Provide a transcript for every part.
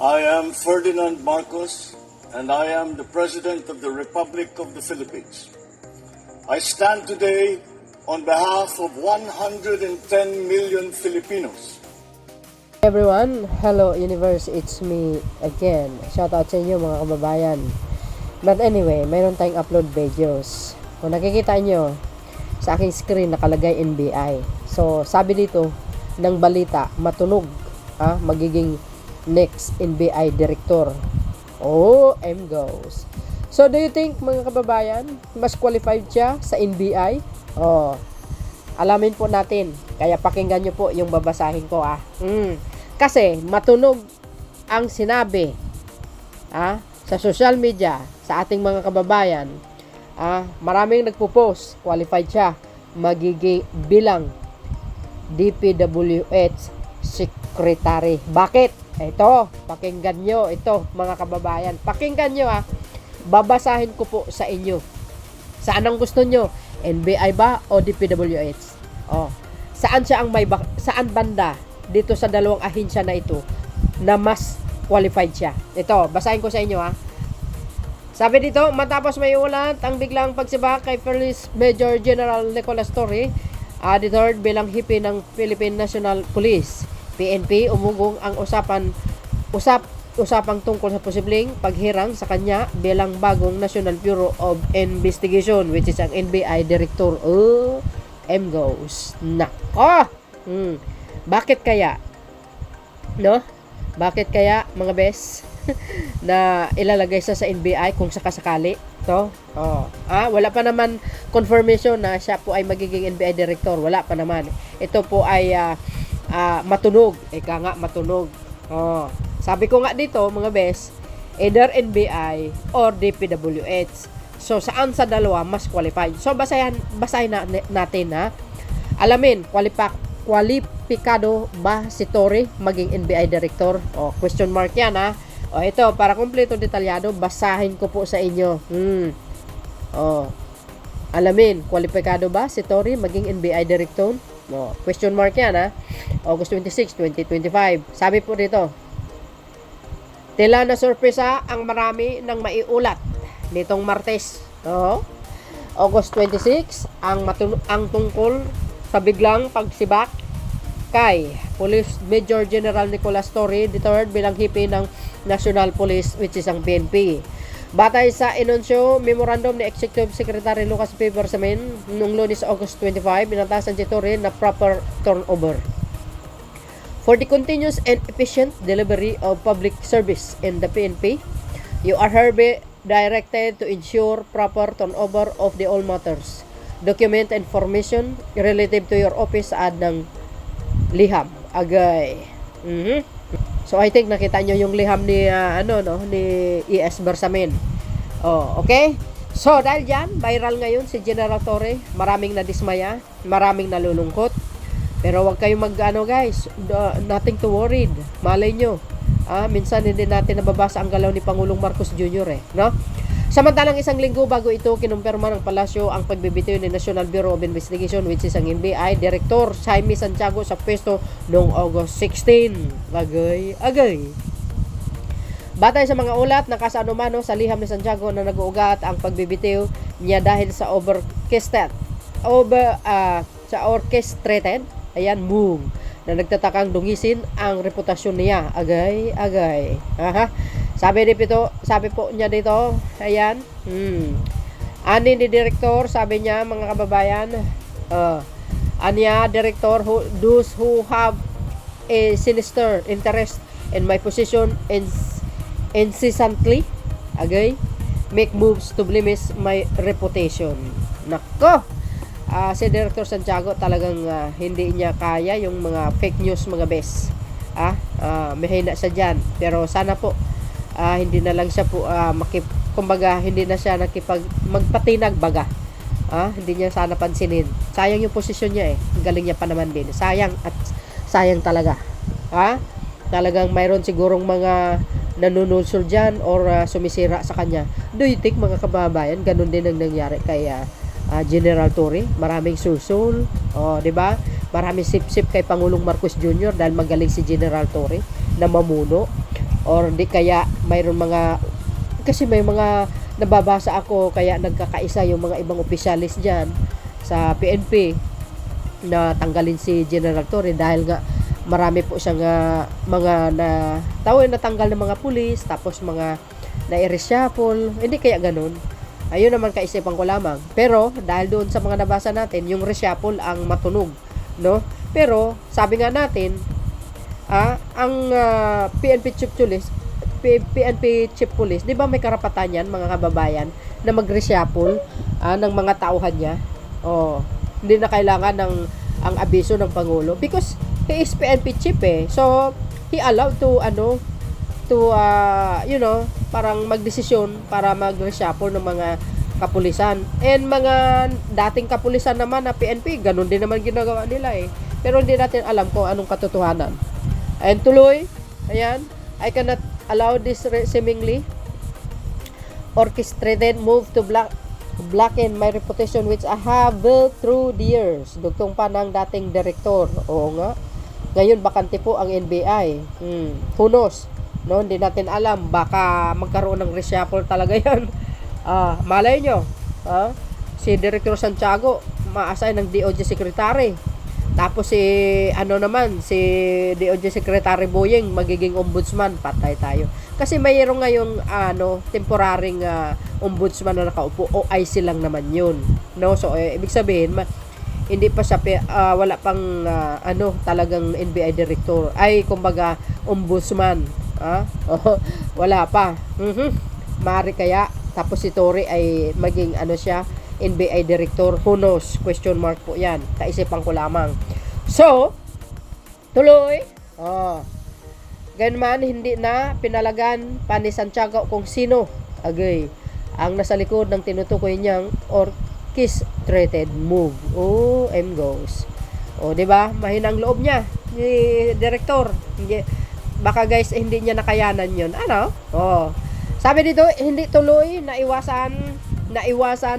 I am Ferdinand Marcos, and I am the President of the Republic of the Philippines. I stand today on behalf of 110 million Filipinos. Everyone, hello universe, it's me again. Shout out sa inyo mga kababayan. But anyway, mayroon tayong upload videos. Kung nakikita nyo sa aking screen nakalagay NBI. So sabi dito ng balita, matunog magiging next NBI director. Oh, M goes. So do you think mga kababayan, mas qualified siya sa NBI? Oh, alamin po natin. Kaya pakinggan nyo po yung babasahin ko Kasi matunog ang sinabi sa social media sa ating mga kababayan. Maraming nagpo-post, qualified siya magiging bilang DPWH secretary. Bakit? Ito, pakinggan nyo ito mga kababayan. Pakinggan nyo babasahin ko po sa inyo. Saan ang gusto nyo? NBI ba o DPWH? Saan siya ang saan banda dito sa dalawang ahensya na ito na mas qualified siya? Ito, basahin ko sa inyo Sabi dito, matapos may ulat ang biglang pagsibak kay Police Major General Nicolas Torre, third bilang hipi ng Philippine National Police, PNP, umugong ang usapang tungkol sa posibleng paghirang sa kanya bilang bagong National Bureau of Investigation, which is ang NBI Director. M goes. Nako! Bakit kaya? No? Bakit kaya, mga bes, na ilalagay sa NBI kung sakasakali? Wala pa naman confirmation na siya po ay magiging NBI Director. Wala pa naman. Ito po ay matunog. Matunog. Sabi ko nga dito, mga bes, either NBI or DPWH. So, saan sa dalawa mas qualified? So, basahin natin Alamin, kwalipikado ba si Torre maging NBI Director? Question mark yan ito, para kumpleto detalyado, basahin ko po sa inyo. Alamin, kwalipikado ba si Torre maging NBI Director? Question mark yan August 26, 2025. Sabi po dito, tila na sorpresa ang marami ng maiulat nitong Martes. August 26 ang tungkol sa biglang pagsibak kay Police Major General Nicolas Torre III bilang hipi ng National Police, which is ang PNP. Batay sa inunsyo memorandum ni Executive Secretary Lucas P. Bersamin noong Lunes, August 25, inatasan si Torre na proper turnover for the continuous and efficient delivery of public service in the PNP. You are hereby directed to ensure proper turnover of the all matters, document information relative to your office ng liham. Agay. So I think nakita nyo yung liham ni ni ES Bersamin. Okay? So dahil diyan, viral ngayon si General Torre, maraming nadismaya, maraming nalulungkot. Pero wag kayong guys, nothing to worried. Malay nyo. Minsan hindi natin nababasa ang galaw ni Pangulong Marcos Jr. no? Samantalang isang linggo bago ito, kinumpirma ng palasyo ang pagbibitiw ni National Bureau of Investigation, which is ang NBI Director Jaime Santiago sa pwesto noong August 16. Agay. Batay sa mga ulat, nakasaanumano sa liham ni Santiago na nag-uugat ang pagbibitiw niya dahil sa orchestrated move na nagtatakang dungisin ang reputasyon niya. Agay. Sabi po niya dito, ani ni Director, sabi niya mga kababayan, Director, those who have a sinister interest in my position incessantly, make moves to blemish my reputation. Nako! Si Director Santiago talagang hindi niya kaya yung mga fake news, mga bes. Mahina siya dyan. Pero sana po, hindi na lang siya po hindi na siya magpatinag baga. Hindi niya sana pansinin. Sayang yung posisyon niya galing niya pa naman din. Sayang talaga. Talagang mayroon sigurong mga nanunulsol dyan or sumisira sa kanya. Do you think, mga kababayan, ganun din ang nangyari kay General Torre? Maraming susul, di ba? Maraming sip-sip kay Pangulong Marcos Jr. dahil magaling si General Torre na mamuno. or di kaya mayroon mga, kasi may mga nababasa ako kaya nagkakaisa yung mga ibang opisyalis dyan sa PNP na tanggalin si General Torre dahil nga marami po siyang mga natanggal ng mga pulis, tapos mga na-reshuffle, hindi kaya ganun. Ayun naman kaisipan ko lamang. Pero dahil doon sa mga nabasa natin, yung reshuffle ang matunog, no? Pero sabi nga natin, ang PNP Chief Police, 'di ba may karapatan 'yan, mga kababayan, na mag-reshuffle ng mga tauhan niya? Oh, hindi na kailangan ng ang abiso ng pangulo because he is PNP chief eh. So he allowed to parang magdesisyon para mag-reshuffle ng mga kapulisan. And mga dating kapulisan naman na PNP, ganun din naman ginagawa nila eh. Pero hindi natin alam kung anong katotohanan. And tuloy, ayan, I cannot allow this seemingly orchestrated move to blacken my reputation which I have built through the years. Dugtong pa ng dating direktor. Oo nga. Ngayon, bakante po ang NBI. Who knows? No, hindi natin alam, baka magkaroon ng reshuffle talaga yan. Malay nyo, si Director Santiago ma-assign ng DOJ Secretary, tapos si DOJ Secretary Boyeng magiging ombudsman, patay tayo. Kasi mayroong ngayong temporaring ombudsman na nakaupo, OIC lang naman yun, no? So ibig sabihin hindi pa siya wala pang talagang NBI director, ay kumbaga ombudsman. Wala pa. Mari kaya tapos si Torre ay maging siya, NBI director. Who knows? Question mark po yan. Kaisipan ko lamang. So, tuloy. Ganun man, hindi na pinalagan pa ni Santiago kung sino agay ang nasa likod ng tinutukoy niyang orchestrated move. Goes. Diba? Mahinang loob niya ni director. Baka guys, hindi niya nakayanan yun. Sabi dito, hindi tuloy naiwasan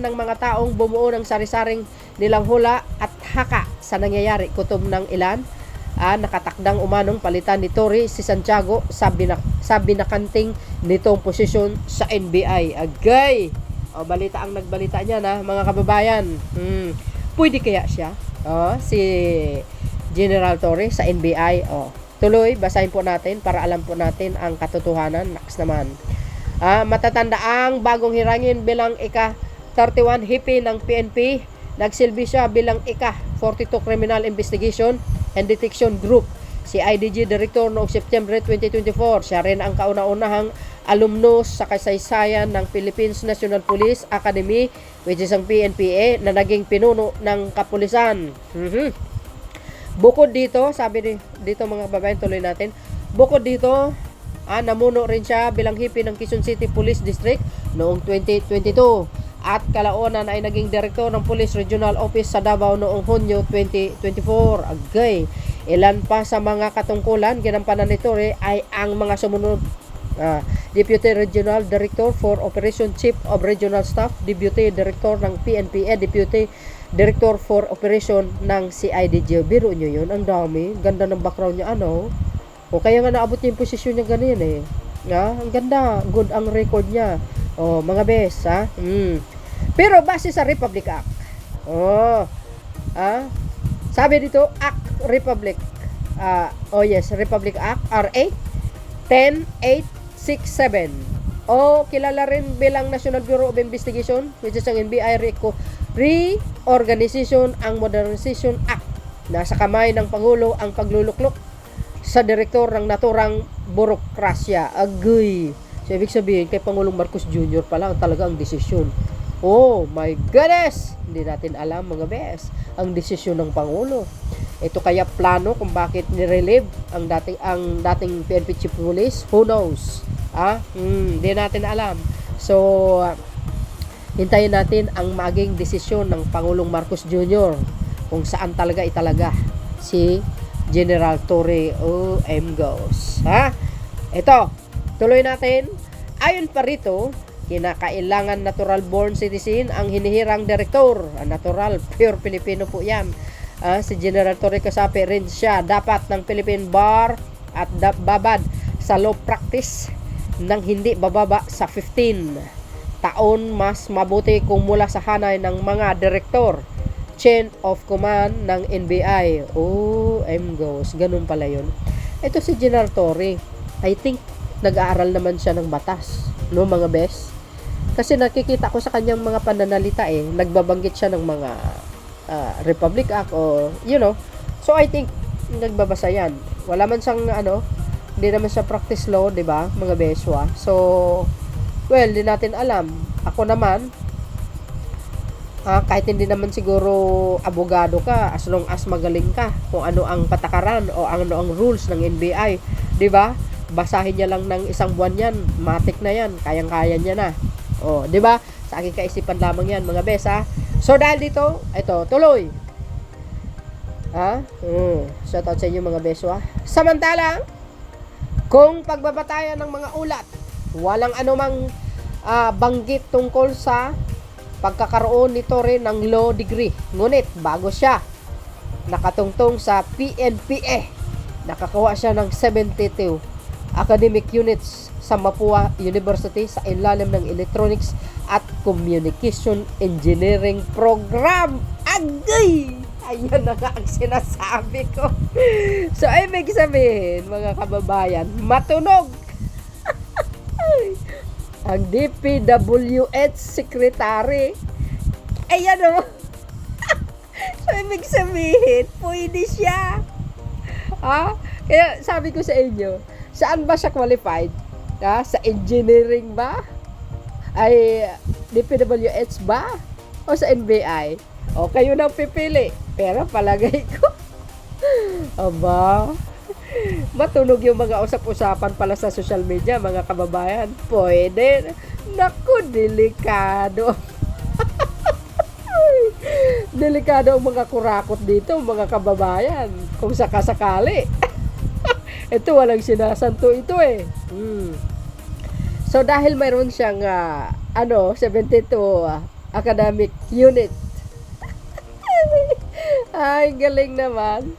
ng mga taong bumuo ng sari-saring nilang hula at haka sa nangyayari. Kutob ng ilan, nakatakdang umanong palitan ni Torre si Santiago sa binakanting nitong posisyon sa NBI. Agay! Balita ang nagbalita niya na, mga kababayan. Pwede kaya siya? Si General Torre sa NBI. Tuloy, basahin po natin para alam po natin ang katotohanan. Next naman. Matatanda ang bagong hirangin bilang ika-31 hipi ng PNP. Nagsilbi siya bilang ika-42 Criminal Investigation and Detection Group. Si IDG Director noong September 2024. Siya rin ang kauna-unahang alumnus sa kasaysayan ng Philippines National Police Academy, which is ang PNPA, na naging pinuno ng kapulisan. Bukod dito, sabi dito mga babayan, tuloy natin. Bukod dito, namuno rin siya bilang hipi ng Quezon City Police District noong 2022. At kalaunan ay naging direktor ng Police Regional Office sa Davao noong Hunyo 2024. Agay, ilan pa sa mga katungkulan ginampanan ni Torre ay ang mga sumunod: Deputy Regional Director for Operation, Chief of Regional Staff, Deputy Director ng PNPA, Deputy Director for Operation ng CIDG. Biro nyo yun, ang dami. Ganda ng background niya, O kaya nga naabot niya yung posisyon niya ganyan eh. Ang ganda, good ang record niya. Mga bes, Pero base sa Republic Act. Sabi dito, Act Republic. Republic Act, RA 10867. Kilala rin bilang National Bureau of Investigation, which is ang NBI Reorganization and Modernization Act. Nasa kamay ng Pangulo ang pagluluklok sa direktor ng naturang burokrasya. Agoy. So, ibig sabihin, kay Pangulong Marcos Jr. pa lang talaga ang desisyon. Oh my goodness! Hindi natin alam, mga bes, ang desisyon ng Pangulo. Ito kaya plano kung bakit nirelieve ang dating PNP Chief Police? Who knows? Hindi natin alam. So, hintayin natin ang maging desisyon ng Pangulong Marcos Jr. kung saan talaga italaga si General Torre. Goes. Ito, tuloy natin. Ayon pa rito, kinakailangan natural born citizen ang hinihirang direktor. Natural, pure Filipino po yan. Si General Torre kasapi rin siya dapat ng Philippine Bar at babad sa law practice ng hindi bababa sa 15 taon. Mas mabuti kung mula sa hanay ng mga direktor, chain of command ng NBI. Oh, goes. Ganun pala yun. Ito si General Torre. I think nag-aaral naman siya ng batas. No, mga bes? Kasi nakikita ko sa kanyang mga pananalita nagbabanggit siya ng mga Republic Act o, So, I think, nagbabasa yan. Wala man siyang, hindi naman siya practice law, di ba, mga beswa. So, well, di natin alam. Ako naman, kahit hindi naman siguro abogado ka, as long as magaling ka, kung ano ang patakaran o ano ang rules ng NBI, di ba? Basahin niya lang ng isang buwan yan, matik na yan, kayang-kaya niya na. O, di ba? Sa aking kaisipan lamang yan, mga bes, ha? So, dahil dito, ito, tuloy. Shout out sa inyo, mga beswa. Samantalang, kung pagbabatayan ng mga ulat, walang anumang banggit tungkol sa pagkakaroon nito rin ng law degree. Ngunit, bago siya nakatungtong sa PNPA, nakakuha siya ng 72 academic units sa Mapua University sa ilalim ng Electronics at Communication Engineering Program. Agay! Ayan na nga ang sinasabi ko. So, ibig sabihin, mga kababayan, matunog ang DPWH Secretary. Ayan o. So, ibig sabihin, pwede siya. Kaya sabi ko sa inyo, saan ba siya qualified? Sa engineering ba? Ay DPWH ba? O sa NBI? O kayo nang pipili. Pero palagay ko, matunog yung mga usap-usapan pala sa social media, mga kababayan. Pwede. Naku, delikado. Delikado ang mga kurakot dito, mga kababayan. Kung sakasakali. Ito, walang sinasanto ito So, dahil mayroon siyang 72 academic unit. Ay, galing naman.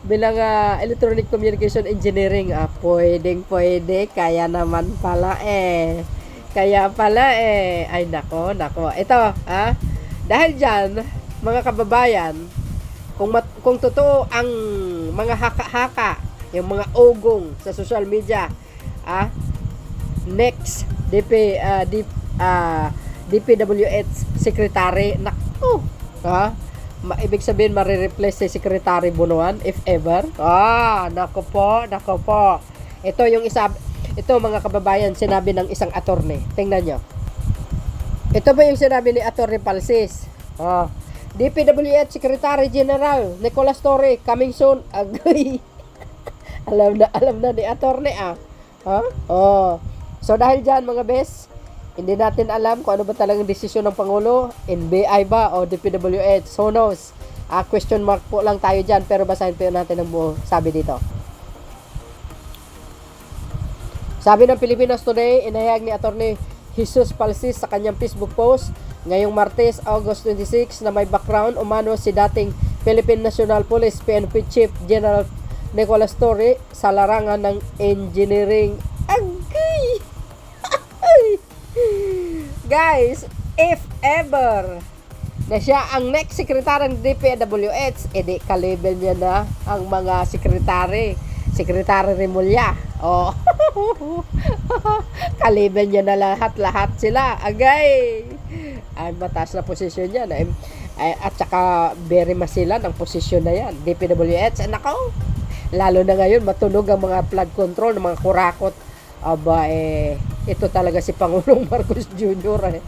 Bilang electronic communication engineering, pwede. Kaya naman pala Ay, nako. Ito, dahil dyan, mga kababayan, kung totoo ang mga haka-haka, yung mga ogong sa social media, next DPWH Secretary, nako, ibig sabihin marireplace si Secretary Bunuan if ever. Nako po. Ito yung mga kababayan, sinabi ng isang attorney. Tingnan nyo. Ito ba yung sinabi ni Attorney Palsis? DPWH Secretary General Nicolas Torre coming soon. Agay. alam na ni attorney So dahil dyan, mga bes, hindi natin alam kung ano ba talagang desisyon ng Pangulo, NBI ba o DPWH, who knows. Question mark po lang tayo dyan, pero basahin po natin ang buo. Sabi dito, sabi ng Pilipinas Today, inahayag ni Attorney Jesus Palsis sa kanyang Facebook post ngayong Martes, August 26, na may background umano si dating Philippine National Police PNP Chief General Nicolas Torre sa larangan ng engineering. Agay! Guys, if ever na siya ang next secretary ng DPWH, edi ka-level niya na ang mga secretary Remulla. Ka-level niya na lahat sila. Agay! Ay, mataas na posisyon yan. At saka very masila ng posisyon na yan. DPWH, nako, lalo na ngayon matunog ang mga flood control ng mga kurakot. Ito talaga si Pangulong Marcos Jr.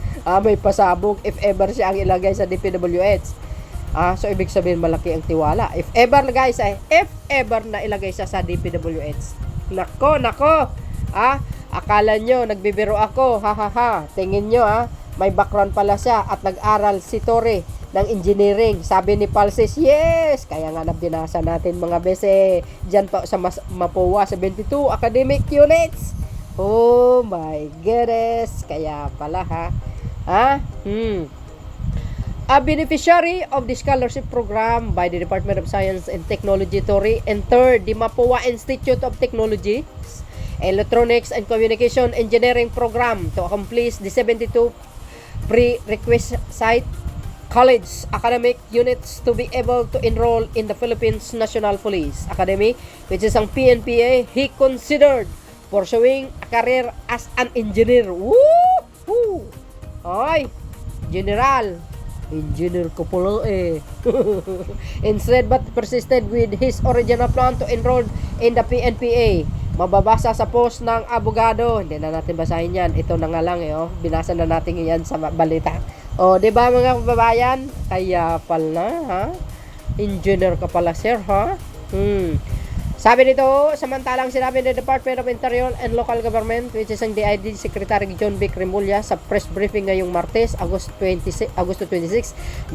May pasabog if ever siya ang ilagay sa DPWH. So ibig sabihin malaki ang tiwala. If ever guys, if ever na ilagay siya sa DPWH. Nako. Akala nyo nagbibiro ako. Tingin nyo may background pala siya at nag-aral si Torre ng engineering. Sabi ni Palsis, yes! Kaya nga nabinasa natin mga bese. Diyan pa sa Mapua 72 academic units. Oh my goodness. Kaya pala A beneficiary of the scholarship program by the Department of Science and Technology, Torre entered the Mapua Institute of Technology Electronics and Communication Engineering Program to accomplish the 72 prerequisite college academic units to be able to enroll in the Philippines National Police Academy, which is ang PNPA. He considered pursuing a career as an engineer. Woo! Ay, general. Engineer ko pala eh. Instead, but persisted with his original plan to enroll in the PNPA. Mababasa sa post ng abogado. Hindi na natin basahin yan. Ito na nga lang eh. Oh. Binasa na natin yan sa balita. O, di ba mga kababayan? Kaya pala, ha? Engineer ka pala, sir, ha? Sabi nito, samantalang sinabi ng Department of Interior and Local Government, which is ang DID Secretary John Vic Remulla sa press briefing ngayong Martes, Agosto 26,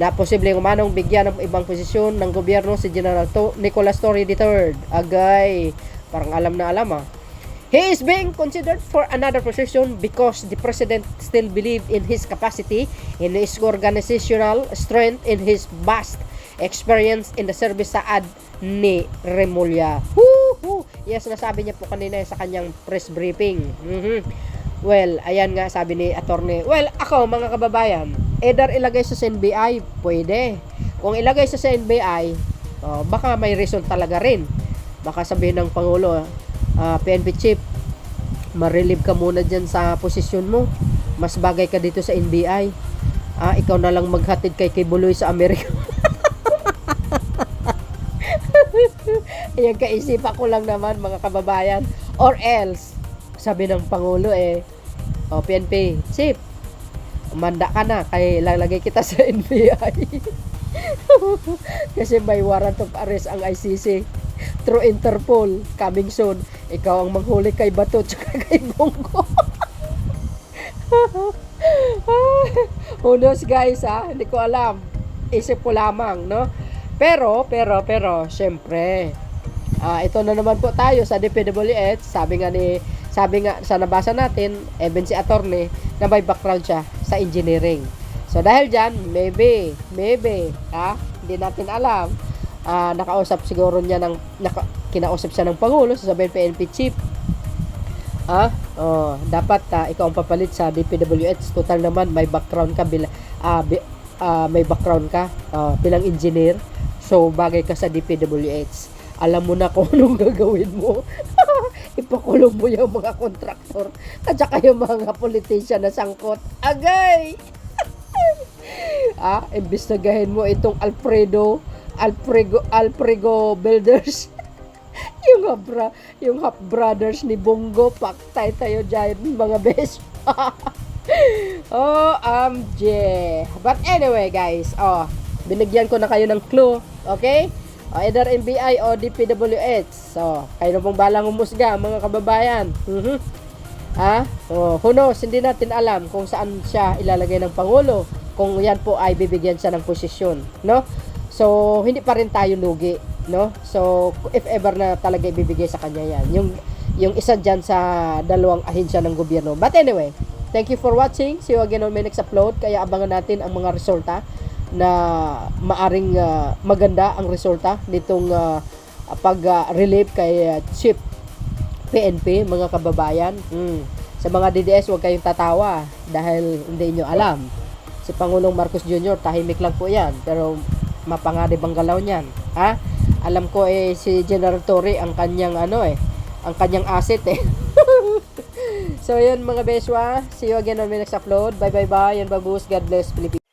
na posibleng umanong bigyan ng ibang posisyon ng gobyerno si General Nicolas Torre III. Agay, parang alam na alam ah. He is being considered for another position because the President still believes in his capacity, in his organizational strength, in his vast experience in the service, saad ni Remulla. Yes, nasabi niya po kanina sa kanyang press briefing. Well, ayan nga sabi ni attorney. Well, ako mga kababayan, either ilagay sa NBI, pwede. Kung ilagay sa NBI, baka may reason talaga rin. Baka sabihin ng Pangulo, PNP Chief, ma-relieve ka muna dyan sa posisyon mo. Mas bagay ka dito sa NBI. Ikaw na lang maghatid kay Kibuloy sa Amerika. Ayan, kaisipan ko lang naman mga kababayan. Or else, sabi ng Pangulo PNP Chief, umanda ka na, kaya lalagay kita sa NBI. Kasi may warrant of arrest ang ICC through Interpol coming soon. Ikaw ang manghuli kay Bato tsaka kay Bongo. Who knows guys, hindi ko alam, isip ko lamang, no? Pero syempre, ito na naman po tayo sa DPWH. Sabi nga sa nabasa natin, even si attorney na may background siya sa engineering. So dahil dyan, maybe, hindi natin alam. Nakausap siguro niya kinausap siya ng Pangulo, sasabihin PNP Chief, dapat ikaw ang papalit sa DPWH. Total naman may background ka bilang engineer. So bagay ka sa DPWH. Alam mo na kung anong gagawin mo. Ipakulong mo yung mga kontraktor at saka yung mga politician na sangkot. Agay! Imbestigahin mo itong Alfredo Builders. yung half brothers ni Bongo, paktay tayo dyan mga best. OMG. But anyway guys, binigyan ko na kayo ng clue, okay? Either NBI o DPWH. So, kayo na pong balang umusga mga kababayan. Who knows, hindi natin alam kung saan siya ilalagay ng Pangulo, kung yan po ay bibigyan siya ng posisyon, no? So, hindi pa rin tayo lugi, no? So, if ever na talaga ibibigay sa kanya yan, yung isa dyan sa dalawang ahensya ng gobyerno. But anyway, thank you for watching. See you again on my next upload. Kaya abangan natin ang mga resulta na maaring maganda ang resulta nitong pag-relieve kay Chief PNP, mga kababayan. Sa mga DDS, huwag kayong tatawa dahil hindi nyo alam. Si Pangulong Marcos Jr., tahimik lang po yan, pero mapangarib ang galaw niyan. Alam ko si General Torre ang kanyang ang kanyang asset So yun mga beswa, see you again on my next upload. Bye. Yan bagus, God bless Philippines.